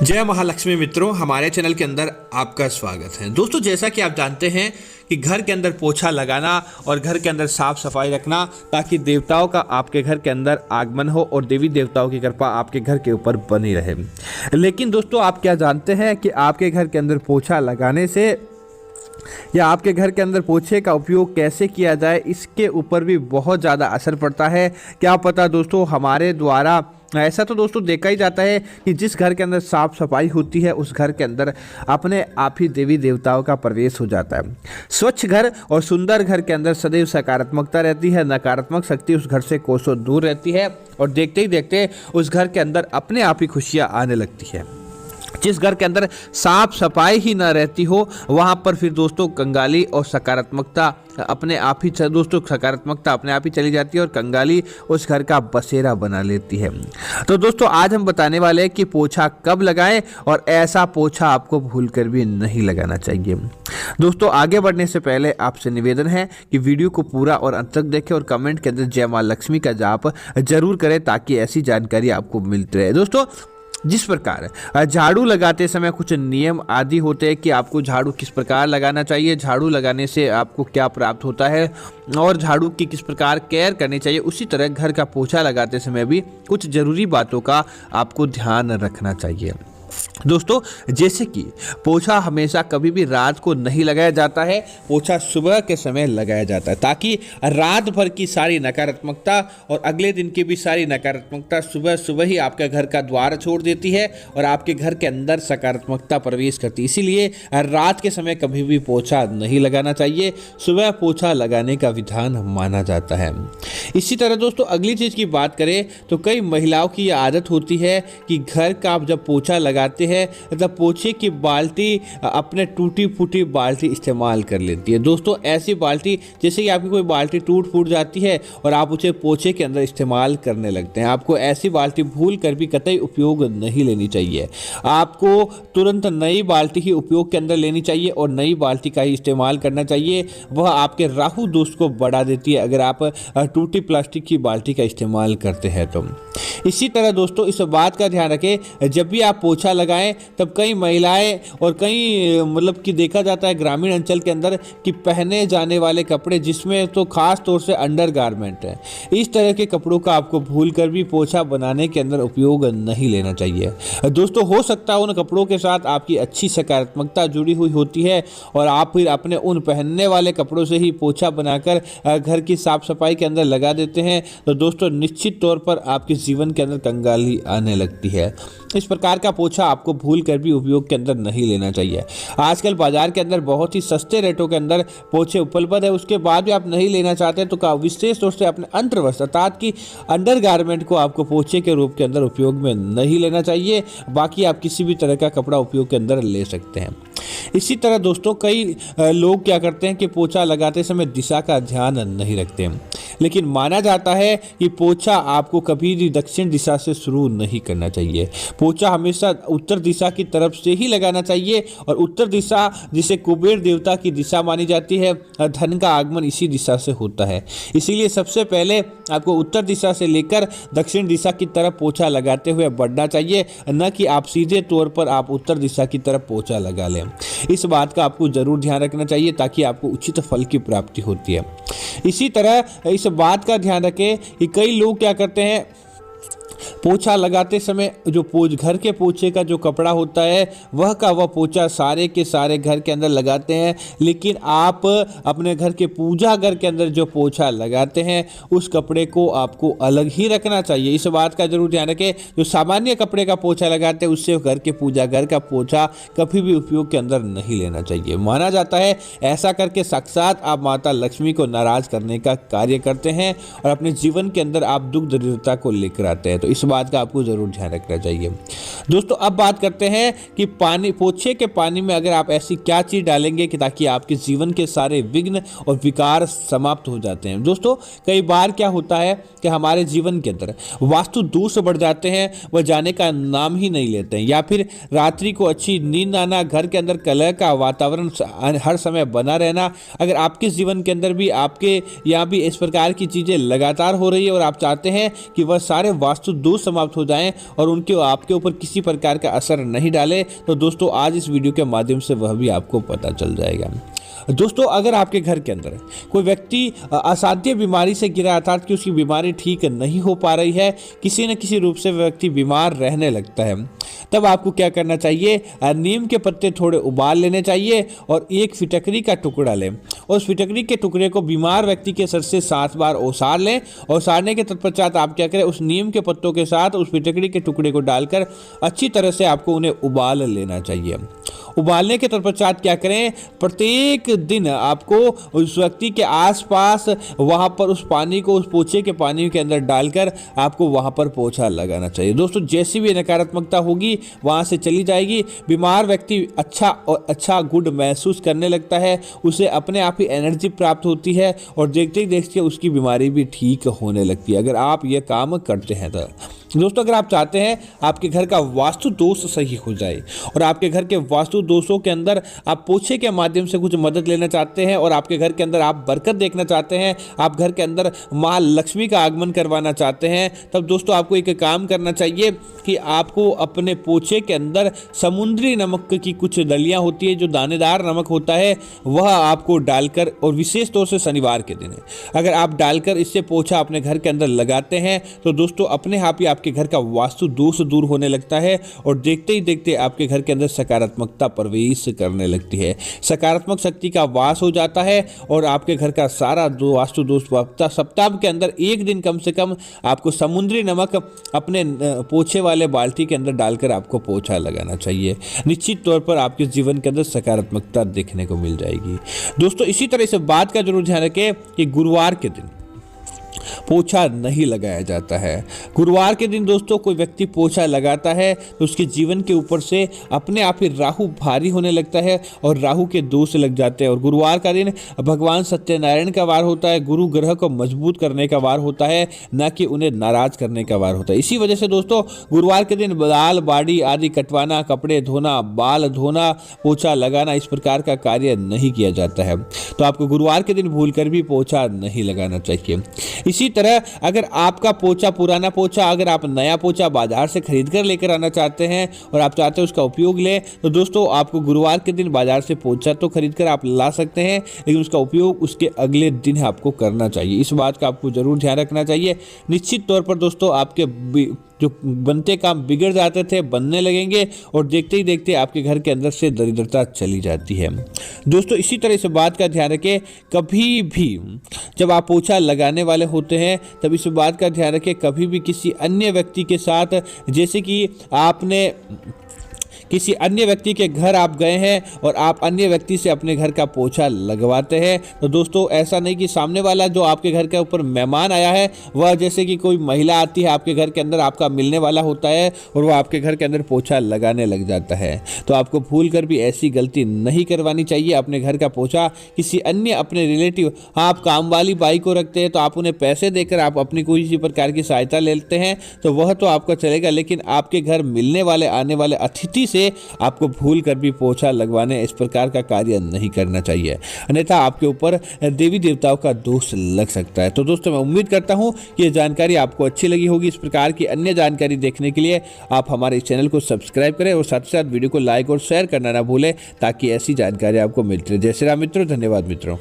जय महालक्ष्मी मित्रों, हमारे चैनल के अंदर आपका स्वागत है। दोस्तों, जैसा कि आप जानते हैं कि घर के अंदर पोछा लगाना और घर के अंदर साफ सफाई रखना ताकि देवताओं का आपके घर के अंदर आगमन हो और देवी देवताओं की कृपा आपके घर के ऊपर बनी रहे। लेकिन दोस्तों, आप क्या जानते हैं कि आपके घर के अंदर पोछा लगाने से या आपके घर के अंदर पोछे का उपयोग कैसे किया जाए, इसके ऊपर भी बहुत ज़्यादा असर पड़ता है। क्या पता दोस्तों, हमारे द्वारा ऐसा तो दोस्तों देखा ही जाता है कि जिस घर के अंदर साफ सफाई होती है उस घर के अंदर अपने आप ही देवी देवताओं का प्रवेश हो जाता है। स्वच्छ घर और सुंदर घर के अंदर सदैव सकारात्मकता रहती है, नकारात्मक शक्ति उस घर से कोसों दूर रहती है और देखते ही देखते उस घर के अंदर अपने आप ही खुशियाँ आने लगती है। जिस घर के अंदर साफ सफाई ही ना रहती हो वहाँ पर फिर दोस्तों कंगाली और सकारात्मकता अपने आप ही सकारात्मकता अपने आप ही चली जाती है और कंगाली उस घर का बसेरा बना लेती है। तो दोस्तों, आज हम बताने वाले हैं कि पोछा कब लगाएं और ऐसा पोछा आपको भूलकर भी नहीं लगाना चाहिए। दोस्तों, आगे बढ़ने से पहले आपसे निवेदन है कि वीडियो को पूरा और अंत तक देखें और कमेंट के अंदर जय मां लक्ष्मी का जाप जरूर करें ताकि ऐसी जानकारी आपको मिलती रहे। दोस्तों, जिस प्रकार झाड़ू लगाते समय कुछ नियम आदि होते हैं कि आपको झाड़ू किस प्रकार लगाना चाहिए, झाड़ू लगाने से आपको क्या प्राप्त होता है और झाड़ू की किस प्रकार केयर करनी चाहिए, उसी तरह घर का पोछा लगाते समय भी कुछ ज़रूरी बातों का आपको ध्यान रखना चाहिए। दोस्तों, जैसे कि पोछा हमेशा कभी भी रात को नहीं लगाया जाता है, पोछा सुबह के समय लगाया जाता है ताकि रात भर की सारी नकारात्मकता और अगले दिन की भी सारी नकारात्मकता सुबह सुबह ही आपका घर का द्वार छोड़ देती है और आपके घर के अंदर सकारात्मकता प्रवेश करती है। इसीलिए रात के समय कभी भी पोछा नहीं लगाना चाहिए, सुबह पोछा लगाने का विधान माना जाता है। इसी तरह दोस्तों, अगली चीज़ की बात करें तो कई महिलाओं की यह आदत होती है कि घर का आप जब पोछा लगाते हैं तब पोछे की बाल्टी अपने टूटी फूटी बाल्टी इस्तेमाल कर लेती है। दोस्तों, ऐसी बाल्टी जैसे कि आपकी कोई बाल्टी टूट फूट जाती है और आप उसे पोछे के अंदर इस्तेमाल करने लगते हैं, आपको ऐसी बाल्टी भूल कर भी कतई उपयोग नहीं लेनी चाहिए। आपको तुरंत नई बाल्टी ही उपयोग के अंदर लेनी चाहिए और नई बाल्टी का ही इस्तेमाल करना चाहिए। वह आपके राहु दोष को बढ़ा देती है अगर आप टूटी प्लास्टिक की बाल्टी का इस्तेमाल करते हैं तो। इसी तरह दोस्तों, इस बात का ध्यान रखें, जब भी आप पोछा लगाएं तब कई महिलाएं और कई कि देखा जाता है ग्रामीण अंचल के अंदर कि पहने जाने वाले कपड़े जिसमें तो खास तौर से अंडरगारमेंट है, इस तरह के कपड़ों का आपको भूलकर भी पोछा बनाने के अंदर उपयोग नहीं लेना चाहिए। दोस्तों, हो सकता है उन कपड़ों के साथ आपकी अच्छी सकारात्मकता जुड़ी हुई होती है और आप फिर अपने उन पहनने वाले कपड़ों से ही पोछा बनाकर घर की साफ सफाई के अंदर लगा देते हैं तो दोस्तों निश्चित तौर पर आपके जीवन के अंदर कंगाली आने लगती है। इस प्रकार का पोछा आपको भूल कर भी उपयोग के अंदर नहीं लेना चाहिए। आजकल बाजार के अंदर बहुत ही सस्ते रेटों के अंदर पोछे उपलब्ध है, उसके बाद भी आप नहीं लेना चाहते तो का विशेष तौर से अपने अंतर्वस्त्र अर्थात कि अंडरगारमेंट को आपको पोछे के रूप के अंदर उपयोग में नहीं लेना चाहिए। बाकी आप किसी भी तरह का कपड़ा उपयोग के अंदर ले सकते हैं। इसी तरह दोस्तों, कई लोग क्या करते हैं कि पोछा लगाते समय दिशा का ध्यान नहीं रखते हैं, लेकिन माना जाता है कि पोछा आपको कभी भी दक्षिण दिशा से शुरू नहीं करना चाहिए। पोछा हमेशा उत्तर दिशा की तरफ से ही लगाना चाहिए और उत्तर दिशा जिसे कुबेर देवता की दिशा मानी जाती है, धन का आगमन इसी दिशा से होता है। इसीलिए सबसे पहले आपको उत्तर दिशा से लेकर दक्षिण दिशा की तरफ पोछा लगाते हुए बढ़ना चाहिए, न कि आप सीधे तौर पर आप उत्तर दिशा की तरफ पोछा लगा लें। इस बात का आपको जरूर ध्यान रखना चाहिए ताकि आपको उचित फल की प्राप्ति होती है। इसी तरह इस बात का ध्यान रखें कि कई लोग क्या करते हैं, पोछा लगाते समय जो घर के पोछे का जो कपड़ा होता है वह पोछा सारे के सारे घर के अंदर लगाते हैं, लेकिन आप अपने घर के पूजा घर के अंदर जो पोछा लगाते हैं उस कपड़े को आपको अलग ही रखना चाहिए। इस बात का जरूर ध्यान रखें, जो सामान्य कपड़े का पोछा लगाते हैं उससे घर के पूजा घर का पोछा कभी भी उपयोग के अंदर नहीं लेना चाहिए। माना जाता है ऐसा करके साक्षात आप माता लक्ष्मी को नाराज करने का कार्य करते हैं और अपने जीवन के अंदर आप दुख दरिद्रता को लेकर आते हैं। तो इस बात का आपको जरूर ध्यान रखना चाहिए। दोस्तों, अब बात करते हैं कि पोछे के पानी में अगर आप ऐसी क्या चीज डालेंगे कि ताकि आपके जीवन के सारे विघ्न और विकार समाप्त हो जाते हैं। दोस्तों, कई बार क्या होता है कि हमारे जीवन के अंदर वास्तु दोष बढ़ जाते हैं, वह जाने का नाम ही नहीं लेते हैं, या फिर रात्रि को अच्छी नींद आना, घर के अंदर कलह का वातावरण हर समय बना रहना, अगर आपके जीवन के अंदर भी आपके यहाँ भी इस प्रकार की चीजें लगातार हो रही है और आप चाहते हैं कि वह सारे वास्तु दोष समाप्त हो जाएं और उनके आपके ऊपर किसी प्रकार का असर नहीं डाले, तो दोस्तों आज इस वीडियो के माध्यम से वह भी आपको पता चल जाएगा। दोस्तों अगर आपके घर के अंदर कोई व्यक्ति असाध्य बीमारी से घिरा, अर्थात कि उसकी बीमारी ठीक नहीं हो पा रही है, किसी न किसी रूप से व्यक्ति बीमार रहने लगता है, तब आपको क्या करना चाहिए, नीम के पत्ते थोड़े उबाल लेने चाहिए और एक फिटकरी का टुकड़ा लें। उस फिटकरी के टुकड़े को बीमार व्यक्ति के सर से 7 बार ओसार लें और ओसारने के तत्पश्चात आप क्या करें, उस नीम के पत्तों के साथ उस फिटकरी के टुकड़े को डालकर अच्छी तरह से आपको उन्हें उबाल लेना चाहिए। उबालने के तत्पश्चात क्या करें, प्रत्येक दिन आपको उस व्यक्ति के आसपास वहां पर उस पानी को, उस पोछे के पानी के अंदर डालकर आपको वहां पर पोछा लगाना चाहिए। दोस्तों जैसी भी नकारात्मकता होगी वहां से चली जाएगी, बीमार व्यक्ति अच्छा गुड महसूस करने लगता है, उसे अपने आप ही एनर्जी प्राप्त होती है और देखते ही देखते उसकी बीमारी भी ठीक होने लगती है, अगर आप ये काम करते हैं तो। दोस्तों अगर आप चाहते हैं आपके घर का वास्तु दोष सही हो जाए और आपके घर के वास्तु दोषों के अंदर आप पोछे के माध्यम से कुछ मदद लेना चाहते हैं और आपके घर के अंदर आप बरकत देखना चाहते हैं, आप घर के अंदर माँ लक्ष्मी का आगमन करवाना चाहते हैं, तब दोस्तों आपको एक काम करना चाहिए कि आपको अपने पोछे के अंदर समुद्री नमक की कुछ दलियाँ होती है, जो दानेदार नमक होता है, वह आपको डालकर, और विशेष तौर से शनिवार के दिन अगर आप डालकर इससे पोछा अपने घर के अंदर लगाते हैं तो दोस्तों अपने आप ही आपके घर का वास्तु दोष दूर होने लगता है और देखते ही देखते आपके घर के अंदर सकारात्मकता प्रवेश करने लगती है, सकारात्मक शक्ति का वास हो जाता है और आपके घर का सारा वास्तु दोष सप्ताह के अंदर एक दिन कम से कम आपको समुद्री नमक अपने पोछे वाले बाल्टी के अंदर डालकर आपको पोछा लगाना चाहिए। निश्चित तौर पर आपके जीवन के अंदर सकारात्मकता देखने को मिल जाएगी। दोस्तों इसी तरह से बात का जरूर ध्यान रखें कि गुरुवार के दिन पोछा नहीं लगाया जाता है। गुरुवार के दिन दोस्तों कोई व्यक्ति पोछा लगाता है तो उसके जीवन के ऊपर से अपने आप ही राहु भारी होने लगता है और राहु के दोष लग जाते हैं। और गुरुवार का दिन भगवान सत्यनारायण का वार होता है, गुरु ग्रह को मजबूत करने का वार होता है, न कि उन्हें नाराज करने का वार होता है। इसी वजह से दोस्तों गुरुवार के दिन दाल बाड़ी आदि कटवाना, कपड़े धोना, बाल धोना, पोछा लगाना, इस प्रकार का कार्य नहीं किया जाता है। तो आपको गुरुवार के दिन भूलकर भी पोछा नहीं लगाना चाहिए। इसी तरह अगर आपका पोछा, पुराना पोछा, अगर आप नया पोछा बाजार से खरीद कर लेकर आना चाहते हैं और आप चाहते हैं उसका उपयोग लें, तो दोस्तों आपको गुरुवार के दिन बाजार से पोछा तो खरीद कर आप ला सकते हैं, लेकिन उसका उपयोग उसके अगले दिन आपको करना चाहिए। इस बात का आपको जरूर ध्यान रखना चाहिए। निश्चित तौर पर दोस्तों आपके जो बनते काम बिगड़ जाते थे बनने लगेंगे और देखते ही देखते आपके घर के अंदर से दरिद्रता चली जाती है। दोस्तों इसी तरह से बात का ध्यान रखें, कभी भी जब आप पोछा लगाने वाले होते हैं तब इस बात का ध्यान रखें, कभी भी किसी अन्य व्यक्ति के साथ, जैसे कि आपने किसी अन्य व्यक्ति के घर आप गए हैं और आप अन्य व्यक्ति से अपने घर का पोछा लगवाते हैं, तो दोस्तों ऐसा नहीं कि सामने वाला जो आपके घर के ऊपर मेहमान आया है वह, जैसे कि कोई महिला आती है आपके घर के अंदर, आपका मिलने वाला होता है और वह आपके घर के अंदर पोछा लगाने लग जाता है। तो आपको भूल कर भी ऐसी गलती नहीं करवानी चाहिए। अपने घर का पोछा किसी अन्य अपने रिलेटिव, आप काम वाली बाई को रखते हैं तो आप उन्हें पैसे देकर आप अपनी कोई किसी प्रकार की सहायता लेते हैं तो वह तो आपका चलेगा, लेकिन आपके घर मिलने वाले आने वाले अतिथि से आपको भूल कर भी पोछा लगवाने, इस प्रकार का कार्य नहीं करना चाहिए, अन्यथा आपके ऊपर देवी देवताओं का दोष लग सकता है। तो दोस्तों मैं उम्मीद करता हूं कि ये जानकारी आपको अच्छी लगी होगी। इस प्रकार की अन्य जानकारी देखने के लिए आप हमारे इस चैनल को सब्सक्राइब करें और साथ ही साथ वीडियो को लाइक और शेयर करना ना भूलें, ताकि ऐसी जानकारी आपको मिलती रहे। जय श्री राम मित्रों, धन्यवाद मित्रों।